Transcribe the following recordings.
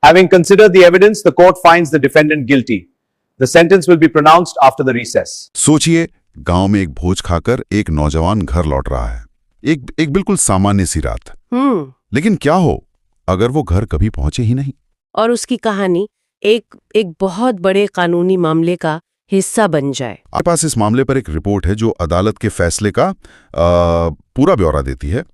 Having considered the evidence, the court finds the defendant guilty. The sentence will be pronounced after the recess. सोचिए, गांव में एक भोज खाकर एक नौजवान घर लौट रहा है। एक बिल्कुल सामान्य सी रात। लेकिन क्या हो अगर वो घर कभी पहुंचे ही नहीं और उसकी कहानी एक बहुत बड़े कानूनी मामले का हिस्सा बन जाए। आपके पास इस मामले पर एक रिपोर्ट है जो अदालत के फैसले का पूरा ब्यौरा देती है।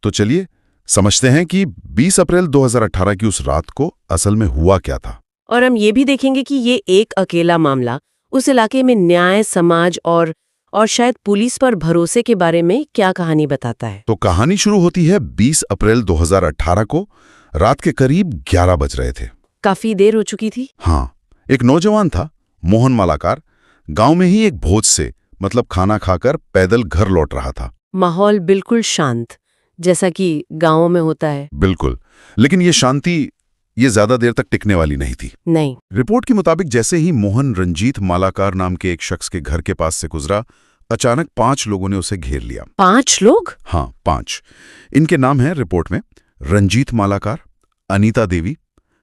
तो चलिए समझते हैं कि 20 अप्रैल 2018 की उस रात को असल में हुआ क्या था। और हम ये भी देखेंगे कि ये एक अकेला मामला उस इलाके में न्याय, समाज और शायद पुलिस पर भरोसे के बारे में क्या कहानी बताता है। तो कहानी शुरू होती है 20 अप्रैल 2018 को। रात के करीब 11 बज रहे थे। काफी देर हो चुकी थी। हाँ, एक नौजवान था, मोहन मालाकार, गांव में ही एक भोज से मतलब खाना खाकर पैदल घर लौट रहा था। माहौल बिल्कुल शांत, जैसा कि गांवों में होता है। बिल्कुल, लेकिन ये शांति ये ज्यादा देर तक टिकने वाली नहीं थी। नहीं। रिपोर्ट के मुताबिक जैसे ही मोहन रंजीत मालाकार नाम के एक शख्स के घर के पास से गुजरा, अचानक 5 लोगों ने उसे घेर लिया। 5 लोग? हाँ, 5। इनके नाम हैं रिपोर्ट में रंजीत मालाकार, अनीता देवी,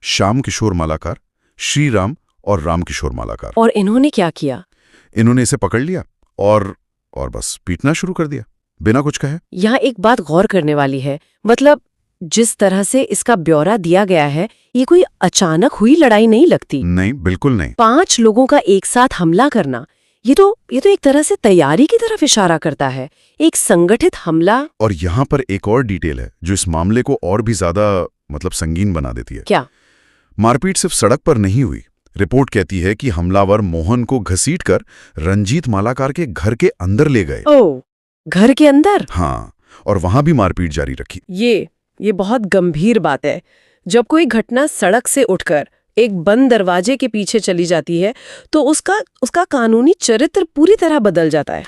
श्याम किशोर मालाकार, श्रीराम और राम किशोर मालाकार। और इन्होंने क्या किया? इन्होंने इसे पकड़ लिया और बस पीटना शुरू कर दिया बिना कुछ कहे। यहाँ एक बात गौर करने वाली है, मतलब जिस तरह से इसका ब्यौरा दिया गया है, ये कोई अचानक हुई लड़ाई नहीं लगती। नहीं, बिल्कुल नहीं। 5 लोगों का एक साथ हमला करना, ये तो एक तरह से तैयारी की तरफ इशारा करता है, एक संगठित हमला। और यहाँ पर एक और डिटेल है जो इस मामले को और भी ज्यादा मतलब संगीन बना देती है। क्या? मारपीट सिर्फ सड़क पर नहीं हुई। रिपोर्ट कहती है कि हमलावर मोहन को घसीटकर रंजीत मालाकार के घर के अंदर ले गए। ओह, घर के अंदर? हाँ, और वहां भी मारपीट जारी रखी। ये बहुत गंभीर बात है। जब कोई घटना सड़क से उठकर एक बंद दरवाजे के पीछे चली जाती है तो उसका कानूनी चरित्र पूरी तरह बदल जाता है।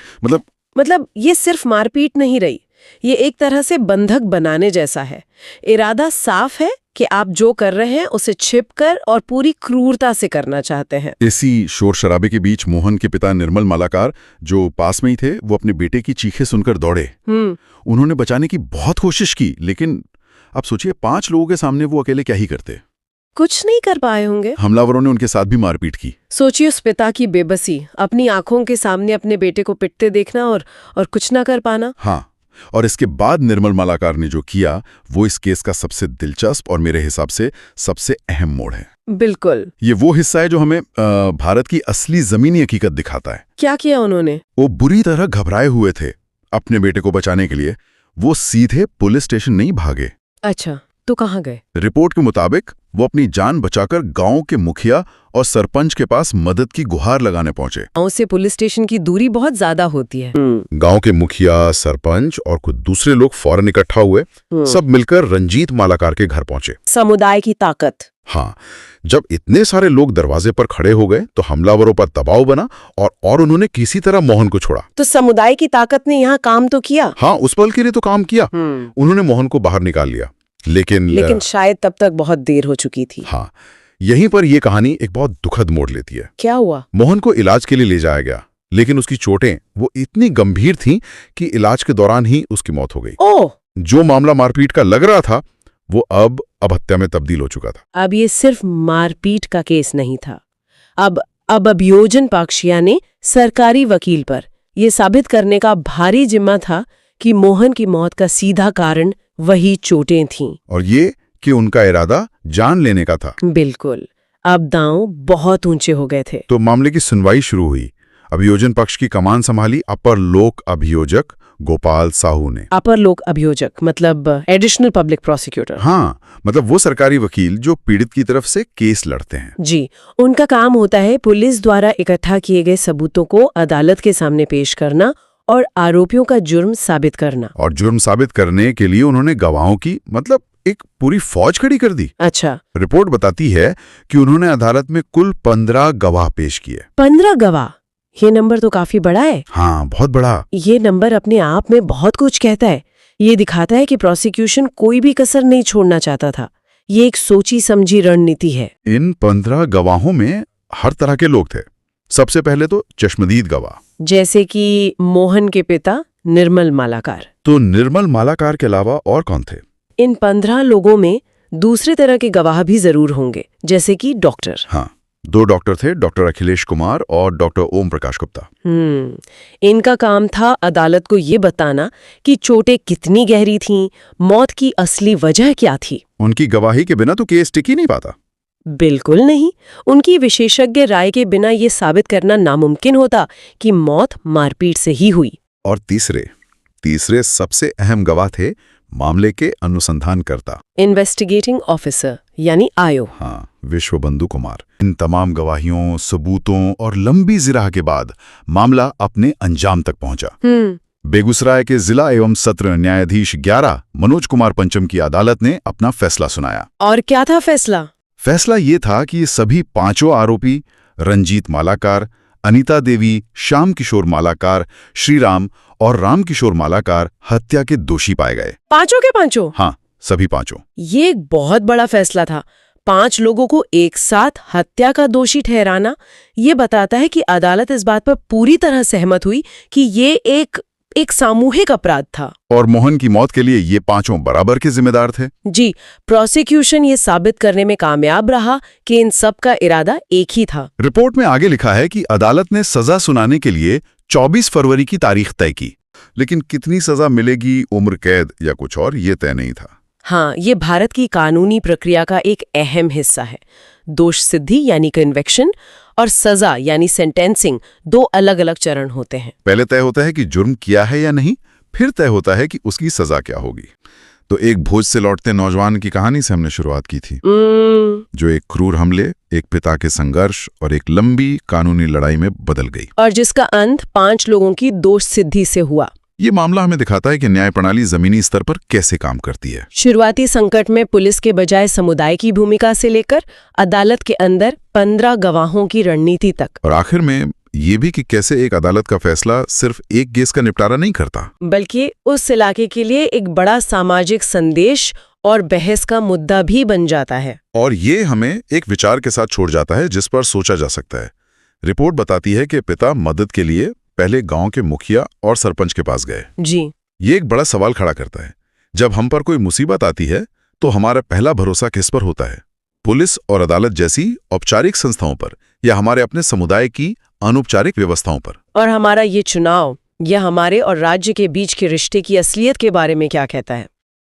मतलब ये सिर्फ मारपीट नहीं रही, ये एक तरह से बंधक बनाने जैसा है। इरादा साफ है कि आप जो कर रहे हैं उसे छिपकर और पूरी क्रूरता से करना चाहते हैं। इसी शोर शराबे के बीच मोहन के पिता निर्मल मालाकार जो पास में ही थे, वो अपने बेटे की चीखें सुनकर दौड़े। उन्होंने बचाने की बहुत कोशिश की, लेकिन अब सोचिए 5 लोगों के सामने वो अकेले क्या ही करते। कुछ नहीं कर पाए होंगे। हमलावरों ने उनके साथ भी मारपीट की। सोचिए उस पिता की बेबसी, अपनी आंखों के सामने अपने बेटे को पिटते देखना और कुछ ना कर पाना। हाँ, और इसके बाद निर्मल मालाकार ने जो किया वो इस केस का सबसे दिलचस्प और मेरे हिसाब से सबसे अहम मोड़ है। बिल्कुल, ये वो हिस्सा है जो हमें भारत की असली जमीनी हकीकत दिखाता है। क्या किया उन्होंने? वो बुरी तरह घबराए हुए थे। अपने बेटे को बचाने के लिए वो सीधे पुलिस स्टेशन नहीं भागे। अच्छा, तो कहाँ गए? रिपोर्ट के मुताबिक वो अपनी जान बचाकर गांव के मुखिया और सरपंच के पास मदद की गुहार लगाने पहुंचे। गांव से पुलिस स्टेशन की दूरी बहुत ज्यादा होती है। गांव के मुखिया, सरपंच और कुछ दूसरे लोग फौरन इकट्ठा हुए। सब मिलकर रंजीत मालाकार के घर पहुंचे। समुदाय की ताकत। हाँ, जब इतने सारे लोग दरवाजे पर खड़े हो गए तो हमलावरों पर दबाव बना और उन्होंने किसी तरह मोहन को छोड़ा। तो समुदाय की ताकत ने यहाँ काम तो किया। हाँ, उस पल के लिए तो काम किया। उन्होंने मोहन को बाहर निकाल लिया, लेकिन शायद तब तक बहुत देर हो चुकी थी। हाँ, यहीं पर यह कहानी एक बहुत दुखद मोड़ लेती है। क्या हुआ? मोहन को इलाज के लिए ले जाया गया, लेकिन उसकी चोटें वो इतनी गंभीर थीं कि इलाज के दौरान ही उसकी मौत हो गई। ओह! जो मामला मारपीट का लग रहा था वो अब हत्या में तब्दील हो चुका था। अब ये सिर्फ मारपीट का केस नहीं था। अब अभियोजन पक्षिया ने सरकारी वकील पर यह साबित करने का भारी जिम्मा था कि मोहन की मौत का सीधा कारण वही चोटें थीं। और ये कि उनका इरादा जान लेने का था। बिल्कुल, अब दांव बहुत ऊंचे हो गए थे। तो मामले की सुनवाई शुरू हुई। अभियोजन पक्ष की कमान संभाली अपर लोक अभियोजक गोपाल साहू ने। अपर लोक अभियोजक मतलब एडिशनल पब्लिक प्रोसिक्यूटर। हाँ, मतलब वो सरकारी वकील जो पीड़ित की तरफ से केस लड़ते हैं। जी, उनका काम होता है पुलिस द्वारा इकट्ठा किए गए सबूतों को अदालत के सामने पेश करना और आरोपियों का जुर्म साबित करना। और जुर्म साबित करने के लिए उन्होंने गवाहों की मतलब एक पूरी फौज खड़ी कर दी। अच्छा। रिपोर्ट बताती है कि उन्होंने अदालत में कुल 15 गवाह पेश किए। 15 गवाह? ये नंबर तो काफी बड़ा है। हाँ, बहुत बड़ा। ये नंबर अपने आप में बहुत कुछ कहता है। ये दिखाता है कि प्रोसिक्यूशन कोई भी कसर नहीं छोड़ना चाहता था। ये एक सोची समझी रणनीति है। इन 15 गवाहों में हर तरह के लोग थे। सबसे पहले तो चश्मदीद गवाह, जैसे कि मोहन के पिता निर्मल मालाकार। तो निर्मल मालाकार के अलावा और कौन थे? इन 15 लोगों में दूसरे तरह के गवाह भी जरूर होंगे, जैसे कि डॉक्टर। हाँ, 2 डॉक्टर थे, डॉक्टर अखिलेश कुमार और डॉक्टर ओम प्रकाश गुप्ता। इनका काम था अदालत को ये बताना कि चोटें कितनी गहरी थीं, मौत की असली वजह क्या थी। उनकी गवाही के बिना तो केस टिक ही नहीं पाता। बिल्कुल नहीं। उनकी विशेषज्ञ राय के बिना ये साबित करना नामुमकिन होता कि मौत मारपीट से ही हुई। और तीसरे सबसे अहम गवाह थे मामले के अनुसंधानकर्ता, इन्वेस्टिगेटिंग ऑफिसर यानी आयो। हाँ, विश्वबंधु कुमार। इन तमाम गवाहियों, सबूतों और लंबी जिराह के बाद मामला अपने अंजाम तक पहुंचा। बेगूसराय के जिला एवं सत्र न्यायाधीश 11 मनोज कुमार पंचम की अदालत ने अपना फैसला सुनाया। और क्या था फैसला? फैसला ये था कि सभी 5 आरोपी रंजीत मालाकार, अनीता देवी, श्याम किशोर मालाकार, श्रीराम और राम किशोर मालाकार हत्या के दोषी पाए गए। पांचों के पांचों? हाँ, सभी 5। ये एक बहुत बड़ा फैसला था। 5 लोगों को एक साथ हत्या का दोषी ठहराना ये बताता है कि अदालत इस बात पर पूरी तरह सहमत हुई कि ये एक सामूहिक अपराध था। और मोहन की मौत के लिए ये 5 बराबर के जिम्मेदार थे। जी, प्रोसिक्यूशन ये साबित करने में कामयाब रहा कि इन सब का इरादा एक ही था। रिपोर्ट में आगे लिखा है कि अदालत ने सजा सुनाने के लिए 24 फरवरी की तारीख तय की, लेकिन कितनी सजा मिलेगी, उम्र कैद या कुछ और, ये तय नहीं था। हाँ, ये भारत की कानूनी प्रक्रिया का एक अहम हिस्सा है। दोष सिद्धि यानी कन्विक्शन और सजा यानी सेंटेंसिंग 2 अलग-अलग चरण होते हैं। पहले तय होता है कि जुर्म किया है या नहीं, फिर तय होता है कि उसकी सजा क्या होगी। तो एक भोज से लौटते नौजवान की कहानी से हमने शुरुआत की थी, जो एक क्रूर हमले, एक पिता के संघर्ष और एक लंबी कानूनी लड़ाई में बदल गई, और जिसका अंत 5 लोगों की दोष सिद्धि से हुआ। ये मामला हमें दिखाता है कि न्याय प्रणाली जमीनी स्तर पर कैसे काम करती है। शुरुआती संकट में पुलिस के बजाय समुदाय की भूमिका से लेकर अदालत के अंदर 15 गवाहों की रणनीति तक, और आखिर में ये भी कि कैसे एक अदालत का फैसला सिर्फ एक केस का निपटारा नहीं करता, बल्कि उस इलाके के लिए एक बड़ा सामाजिक संदेश और बहस का मुद्दा भी बन जाता है। और ये हमें एक विचार के साथ छोड़ जाता है जिस पर सोचा जा सकता है। रिपोर्ट बताती है कि पिता मदद के लिए पहले गांव के मुखिया और सरपंच के पास गए। जी, ये एक बड़ा सवाल खड़ा करता है। जब हम पर कोई मुसीबत आती है तो हमारा पहला भरोसा किस पर होता है? पुलिस और अदालत जैसी औपचारिक संस्थाओं पर, या हमारे अपने समुदाय की अनौपचारिक व्यवस्थाओं पर? और हमारा ये चुनाव यह हमारे और राज्य के बीच के रिश्ते की असलियत के बारे में क्या कहता है?